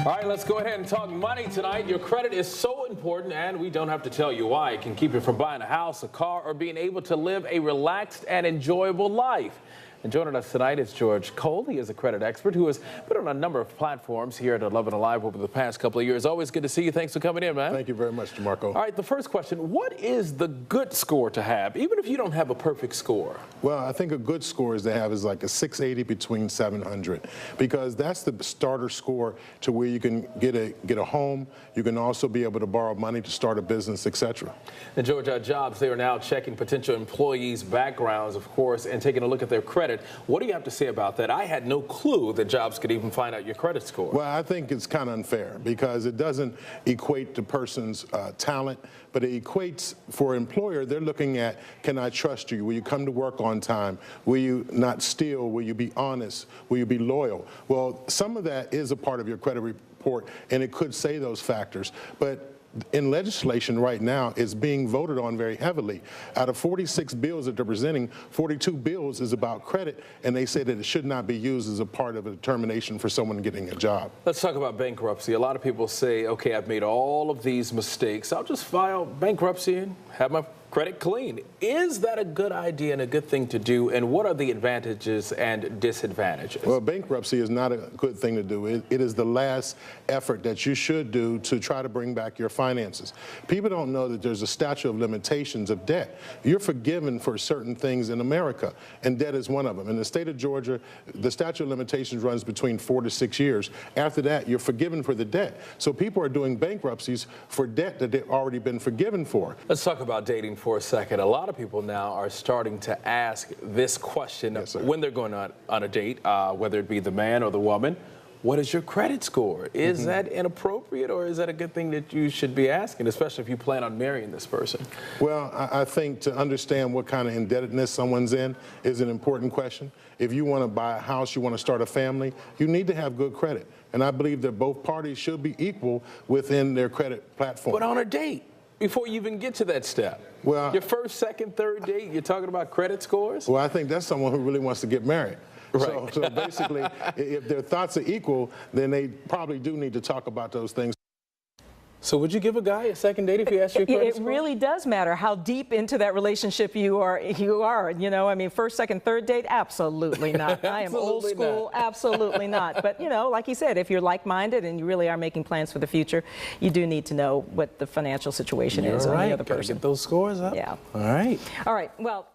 All right, let's go ahead and talk money tonight. Your credit is so important, and we don't have to tell you why. It can keep you from buying a house, a car, or being able to live a relaxed and enjoyable life. And joining us tonight is George Cole. He is a credit expert who has been on a number of platforms here at 11 Alive over the past couple of years. Always good to see you. Thanks for coming in, man. Thank you very much, DeMarco. All right, the first question, what is the good score to have, even if you don't have a perfect score? Well, I think a good score is to have is like a 680 between 700, because that's the starter score to where you can get a home. You can also be able to borrow money to start a business, etc. And George, Jobs, they are now checking potential employees' backgrounds, of course, and taking a look at their credit. What do you have to say about that? I had no clue that Jobs could even find out your credit score. Well, I think it's kind of unfair because it doesn't equate the person's talent, but it equates for an employer. They're looking at, can I trust you? Will you come to work on time? Will you not steal? Will you be honest? Will you be loyal? Well, some of that is a part of your credit report, and it could say those factors. But in legislation right now, it's being voted on very heavily. Out of 46 bills that they're presenting, 42 bills is about credit, and they say that it should not be used as a part of a determination for someone getting a job. Let's talk about bankruptcy. A lot of people say, okay, I've made all of these mistakes. I'll just file bankruptcy and have my credit clean. Is that a good idea and a good thing to do? And what are the advantages and disadvantages? Well, bankruptcy is not a good thing to do. It is the last effort that you should do to try to bring back your finances. People don't know that there's a statute of limitations of debt. You're forgiven for certain things in America, and debt is one of them. In the state of Georgia, the statute of limitations runs between 4 to 6 years. After that, you're forgiven for the debt. So people are doing bankruptcies for debt that they've already been forgiven for. Let's talk about dating for a second. A lot of people now are starting to ask this question when they're going on a date, whether it be the man or the woman. What is your credit score? Is that inappropriate, or is that a good thing that you should be asking, especially if you plan on marrying this person? Well, I think to understand what kind of indebtedness someone's in is an important question. If you want to buy a house, you want to start a family, you need to have good credit. And I believe that both parties should be equal within their credit platform. But on a date, before you even get to that step, well, your first, second, third date, you're talking about credit scores? Well, I think that's someone who really wants to get married. Right. So basically, if their thoughts are equal, then they probably do need to talk about those things. So would you give a guy a second date if you asked your credit score? It really does matter how deep into that relationship you are. You know, I mean, first, second, third date, absolutely not. I am old school, absolutely not. But, you know, like you said, if you're like-minded and you really are making plans for the future, you do need to know what the financial situation is on the other person. Get those scores up. Yeah. All right. All right. Well.